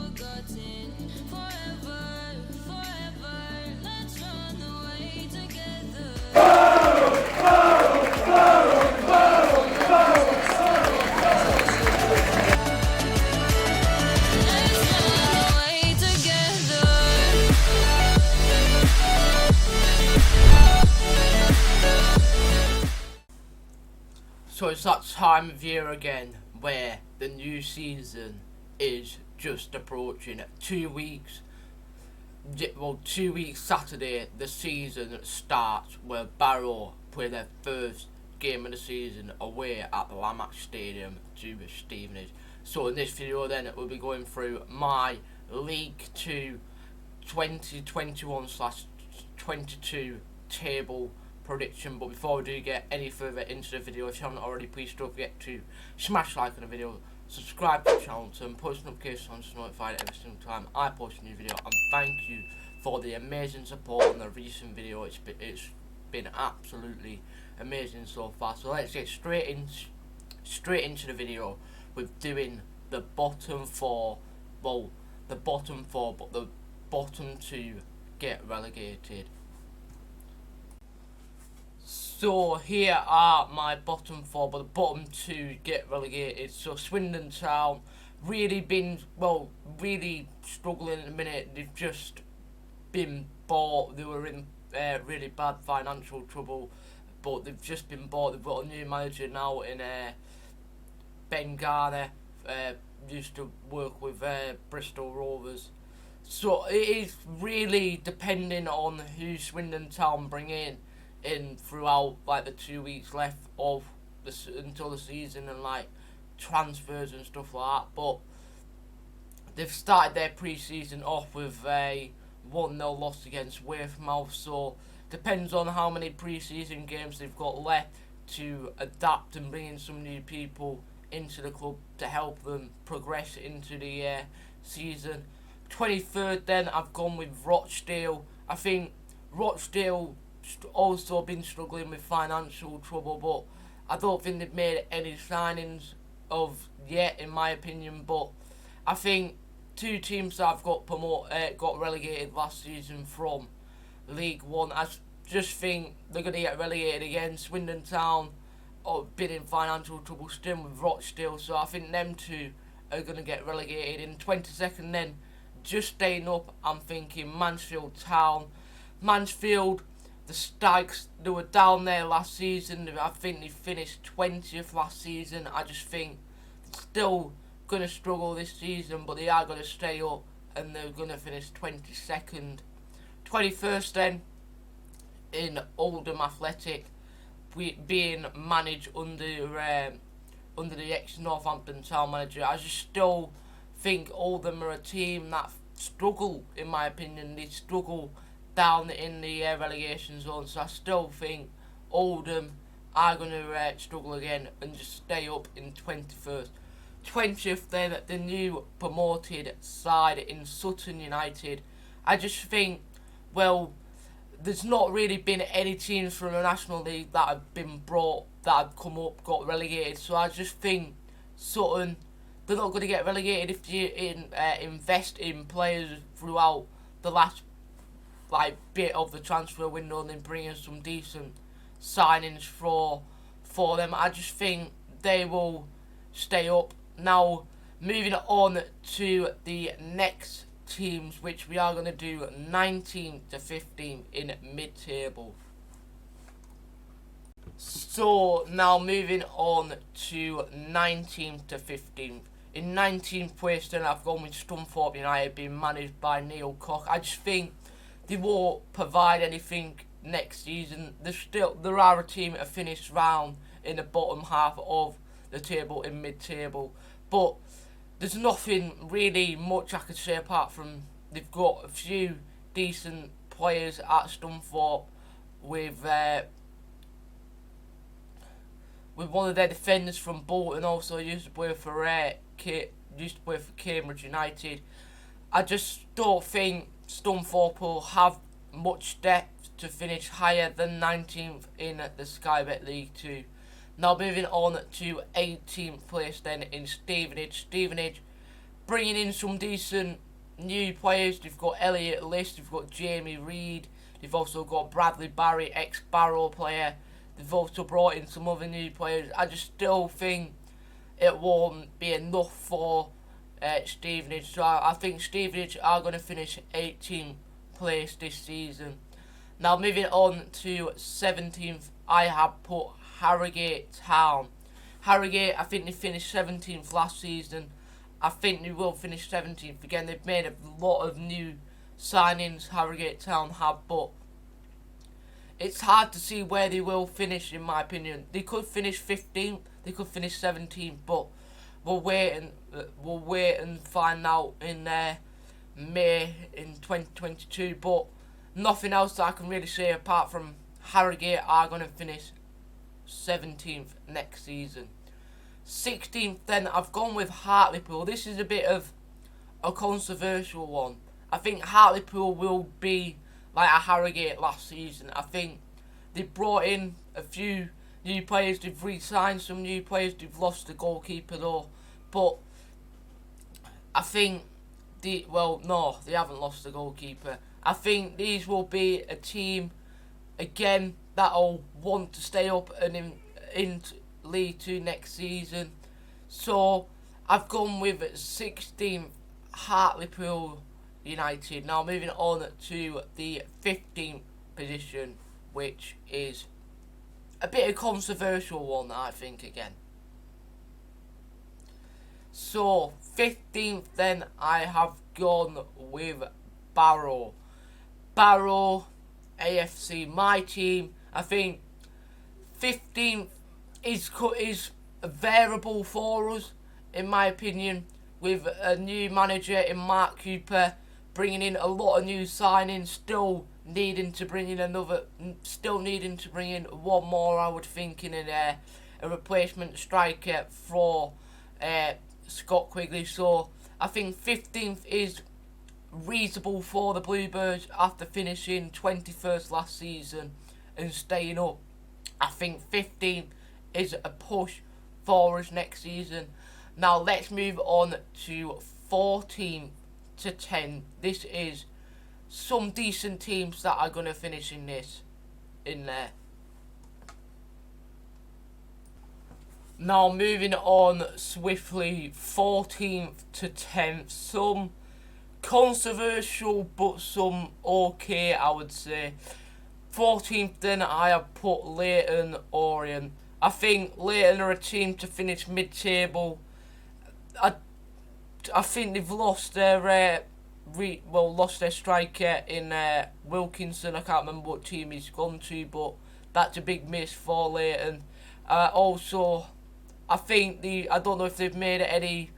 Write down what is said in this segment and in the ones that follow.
forgotten. Forever, forever, let's run away together. Let's run away together. So it's that time of year again where the new season is just approaching. 2 weeks, 2 weeks Saturday, the season starts where Barrow play their first game of the season away at the Lamax Stadium to Stevenage. So in this video then we'll be going through my League 2 2021/22 table prediction. But before we do get any further into the video, if you haven't already, please don't forget to smash like on the video, subscribe to the channel, turn post notifications on to be notified every single time I post a new video, and thank you for the amazing support on the recent video. It's been absolutely amazing so far. So let's get straight into the video with doing the bottom four. Well, the bottom four, but the bottom two get relegated. So here are my bottom four, but the bottom two get relegated. So Swindon Town really struggling at the minute. They've just been bought. They were in really bad financial trouble, but they've just been bought. They've got a new manager now in Ben Garner. Used to work with Bristol Rovers. So it is really depending on who Swindon Town bring in throughout like the 2 weeks left of until the season, and like transfers and stuff like that. But they've started their pre-season off with a 1-0 loss against Weymouth, so depends on how many pre-season games they've got left to adapt and bring in some new people into the club to help them progress into the season. 23rd then I've gone with Rochdale. I think Rochdale also been struggling with financial trouble, but I don't think they've made any signings of yet, in my opinion. But I think two teams that have got relegated last season from League One, I just think they're going to get relegated again. Swindon Town been in financial trouble still with Rochdale, so I think them two are going to get relegated. In 22nd then, just staying up, I'm thinking Mansfield Town. Mansfield, the Stags, they were down there last season. I think they finished 20th last season. I just think they're still going to struggle this season, but they are going to stay up and they're going to finish 22nd. 21st then, in Oldham Athletic, being managed under the ex-Northampton Town manager. I just still think Oldham are a team that struggle, in my opinion. They struggle down in the relegation zone, so I still think Oldham are going to struggle again and just stay up in 21st. 20th then, the new promoted side in Sutton United. I just think, well, there's not really been any teams from the National League that have been brought, that have come up, got relegated, so I just think Sutton, they're not going to get relegated if you invest in players throughout the last bit of the transfer window and then bring in some decent signings for them. I just think they will stay up. Now, moving on to the next teams, which we are going to do 19 to 15 in mid-table. So now moving on to 19 to 15. In 19th place then I've gone with Scunthorpe United, being managed by Neil Koch. I just think they won't provide anything next season. There are a team that finished round in the bottom half of the table in mid-table, but there's nothing really much I could say apart from they've got a few decent players at Scunthorpe with one of their defenders from Bolton, also used to play for Cambridge United. I just don't think Scunthorpe will have much depth to finish higher than 19th in the Sky Bet League 2. Now moving on to 18th place then in Stevenage. Stevenage bringing in some decent new players. They've got Elliot List, they've got Jamie Reid, they've also got Bradley Barry, ex-Barrow player. They've also brought in some other new players. I just still think it won't be enough for Stevenage. So I think Stevenage are going to finish 18th place this season. Now moving on to 17th, I have put Harrogate Town. Harrogate, I think they finished 17th last season. I think they will finish 17th again. They've made a lot of new signings, Harrogate Town have, but it's hard to see where they will finish, in my opinion. They could finish 15th, they could finish 17th, but we'll wait and find out in May in 2022. But nothing else that I can really say apart from Harrogate are going to finish 17th next season. 16th then, I've gone with Hartlepool. This is a bit of a controversial one. I think Hartlepool will be like a Harrogate last season. I think they brought in a few new players, they've re-signed some new players, they've lost the goalkeeper though. But I think they haven't lost the goalkeeper. I think these will be a team again that'll want to stay up and in League 2 next season. So I've gone with 16th Hartlepool United. Now moving on to the 15th position, which is a bit of a controversial one, I think, again. So 15th then, I have gone with Barrow AFC, my team. I think 15th is a variable for us, in my opinion, with a new manager in Mark Cooper, bringing in a lot of new signings, still needing to bring in one more, I would think, in a replacement striker for Scott Quigley. So I think 15th is reasonable for the Bluebirds after finishing 21st last season and staying up. I think 15th is a push for us next season. Now let's move on to 14 to 10. This is some decent teams that are going to finish in there. Now moving on swiftly, 14th to 10th. Some controversial but some okay, I would say. 14th then, I have put Leyton Orient. I think Leyton are a team to finish mid-table. I think they've lost their lost their striker in Wilkinson. I can't remember what team he's gone to, but that's a big miss for Leyton. Also, I think I don't know if they've made any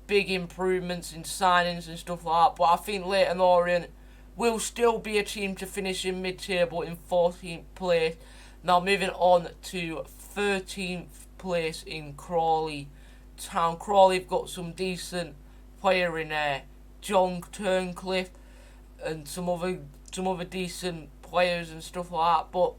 big improvements in signings and stuff like that, but I think Leyton Orient will still be a team to finish in mid-table in 14th place. Now moving on to 13th place in Crawley Town. Crawley have got some decent player in there, John Turncliffe, and some other decent players and stuff like that. But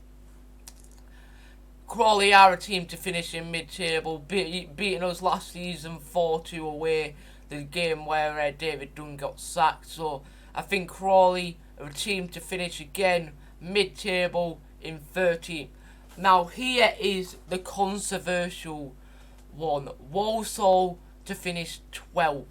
Crawley are a team to finish in mid-table, beating us last season 4-2 away, the game where David Dunn got sacked. So I think Crawley are a team to finish again mid-table in 13th. Now here is the controversial one. Walsall to finish 12th.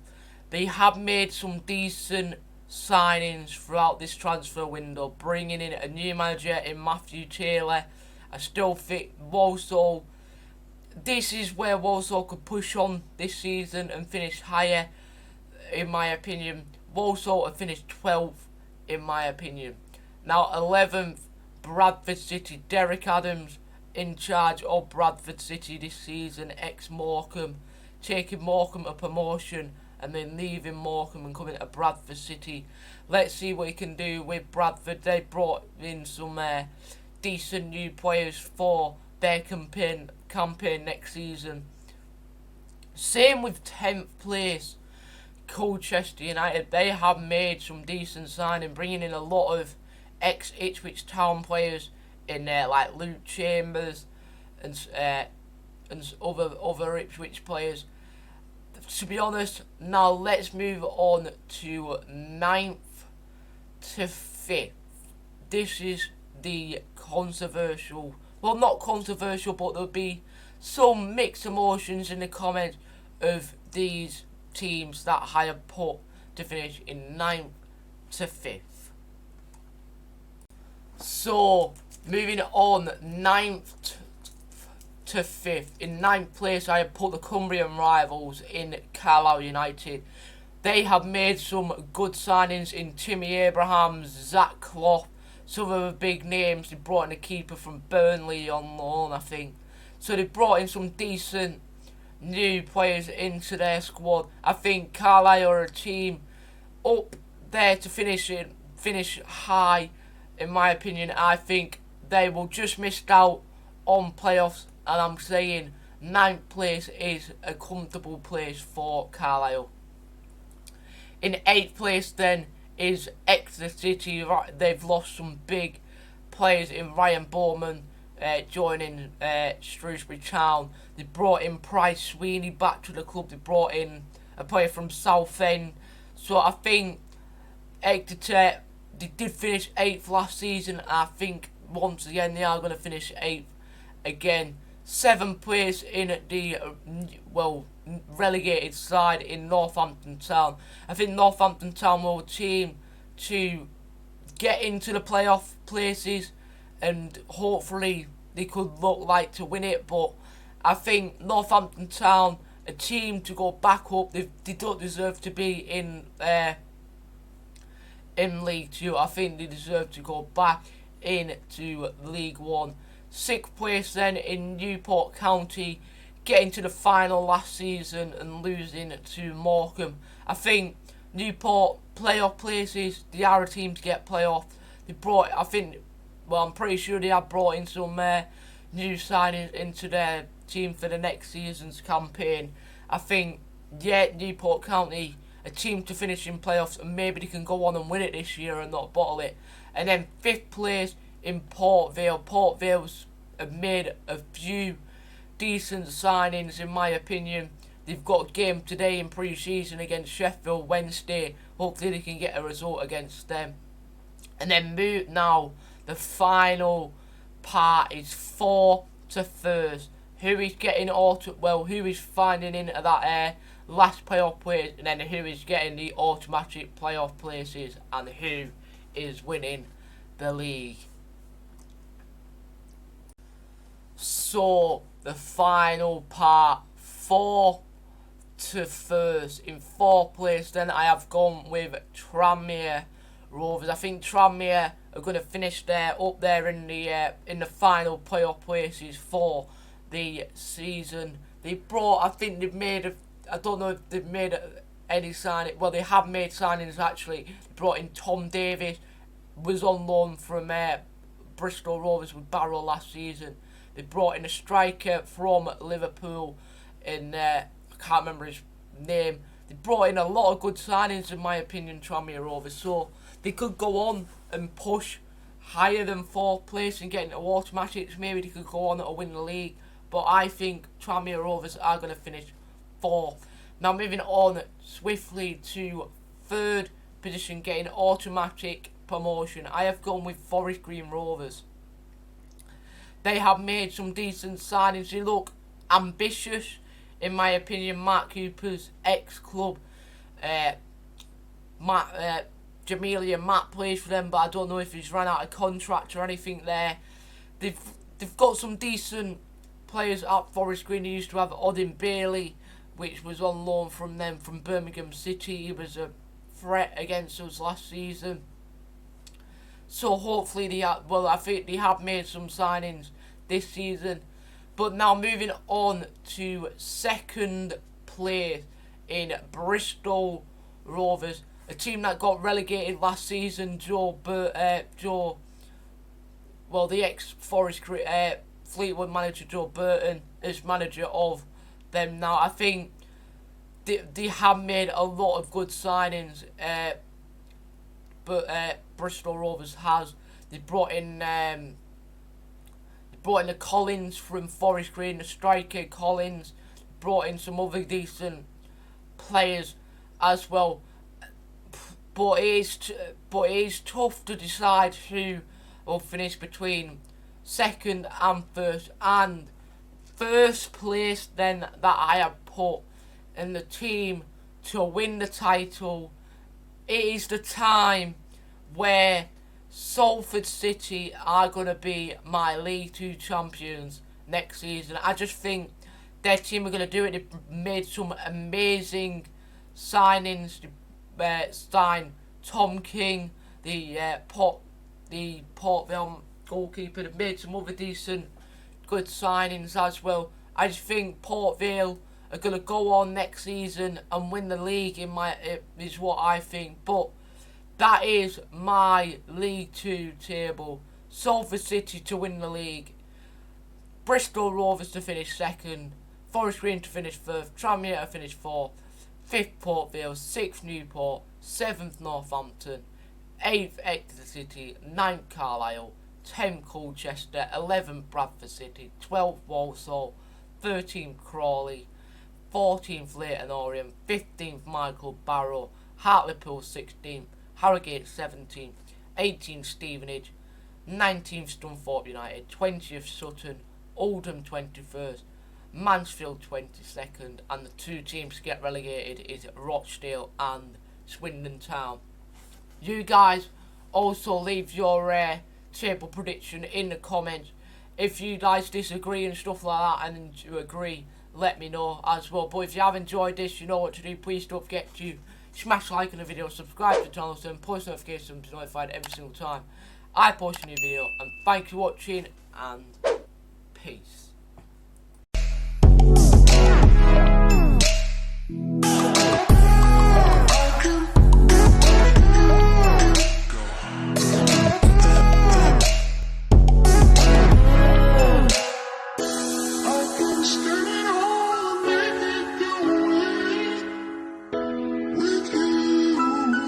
They have made some decent signings throughout this transfer window, bringing in a new manager in Matthew Taylor. I still think this is where Walsall could push on this season and finish higher, in my opinion. Walsall have finished 12th, in my opinion. Now 11th, Bradford City. Derek Adams in charge of Bradford City this season, ex-Morecambe, taking Morecambe a promotion and then leaving Morecambe and coming to Bradford City. Let's see what he can do with Bradford. They brought in some decent new players for their campaign next season. Same with 10th place, Colchester United. They have made some decent signing, bringing in a lot of ex-Ipswich Town players in there, like Luke Chambers and other Ipswich players. to be honest, now let's move on to 9th to 5th. This is the controversial, well, not controversial, but there'll be some mixed emotions in the comments of these teams that I have put to finish in 9th to 5th. So, moving on, 9th to 5th. In 9th place, I have put the Cumbrian rivals in Carlisle United. They have made some good signings in Timmy Abrahams, Zach Clough, some of the big names. They brought in a keeper from Burnley on loan, I think. So they brought in some decent new players into their squad. I think Carlisle are a team up there to finish high. In my opinion, I think they will just miss out on playoffs, and I'm saying 9th place is a comfortable place for Carlisle. In 8th place then is Exeter City. They've lost some big players in Ryan Bowman joining Shrewsbury Town. They brought in Price Sweeney back to the club. They brought in a player from Southend. So I think Exeter, they did finish 8th last season. I think once again they are going to finish 8th again. 7th place in the relegated side in Northampton Town. I think Northampton Town were a team to get into the playoff places, and hopefully they could look like to win it. But I think Northampton Town, a team to go back up, they don't deserve to be in League 2. I think they deserve to go back into League 1. 6th place then in Newport County, getting to the final last season and losing to Morecambe. I think Newport playoff places, they are a team to get playoff. I'm pretty sure they have brought in some new signings into their team for the next season's campaign. I think, Newport County, a team to finish in playoffs, and maybe they can go on and win it this year and not bottle it. And then 5th place in Port Vale. Port Vale's have made a few decent signings, in my opinion. They've got a game today in pre-season against Sheffield Wednesday. Hopefully they can get a result against them. And then now, the final part is 4th to 1st. Who is finding into that last playoff place, and then who is getting the automatic playoff places, and who is winning the league. So, the final part, 4th to 1st. In 4th place, then I have gone with Tranmere Rovers. I think Tranmere are going to finish up there in the final playoff places for the season. I don't know if they've made any signing. Well, they have made signings actually. They brought in Tom Davis, was on loan from Bristol Rovers with Barrow last season. They brought in a striker from Liverpool, and I can't remember his name. They brought in a lot of good signings, in my opinion, Tranmere Rovers. So they could go on and push higher than 4th place and get into automatics. Maybe they could go on and win the league. But I think Tranmere Rovers are going to finish 4th. Now moving on swiftly to 3rd position, getting automatic promotion. I have gone with Forest Green Rovers. They have made some decent signings. They look ambitious, in my opinion. Mark Cooper's ex-club, Jamelia Matt plays for them, but I don't know if he's run out of contract or anything there. They've got some decent players at Forest Green. They used to have Odin Bailey, which was on loan from them from Birmingham City. He was a threat against us last season. So hopefully I think they have made some signings this season. But now moving on to 2nd place in Bristol Rovers, a team that got relegated last season. The ex-Forest Fleetwood manager Joe Burton is manager of them now. I think they have made a lot of good signings. But Bristol Rovers has. They brought in the Collins from Forest Green, the striker Collins. Brought in some other decent players as well. But it is tough to decide who will finish between second and first. And first place then that I have put in the team to win the title, it is the time where Salford City are going to be my League 2 champions next season. I just think their team are going to do it. They've made some amazing signings. Signed Tom King, the Port Vale goalkeeper. They've made some other decent, good signings as well. I just think Port Vale are going to go on next season and win the league. Is what I think. But that is my League 2 table. Salford City to win the league. Bristol Rovers to finish second. Forrest Green to finish third. Tranmere to finish fourth. 5th Port Vale. 6th Newport. 7th Northampton. 8th Exeter City. 9th Carlisle. 10th Colchester. 11th Bradford City. 12th Walsall. 13th Crawley. 14th Leighton Orient. 15th Michael Barrow. Hartlepool 16th. Harrogate 17th. 18th Stevenage. 19th Scunthorpe United. 20th Sutton. Oldham 21st. Mansfield 22nd, and the 2 teams to get relegated is Rochdale and Swindon Town. You guys also leave your table prediction in the comments. If you guys disagree and stuff like that, and you agree, let me know as well. But if you have enjoyed this, you know what to do. Please don't forget to smash like on the video, subscribe to the channel, and post notifications to be notified every single time I post a new video. And thank you for watching, and peace.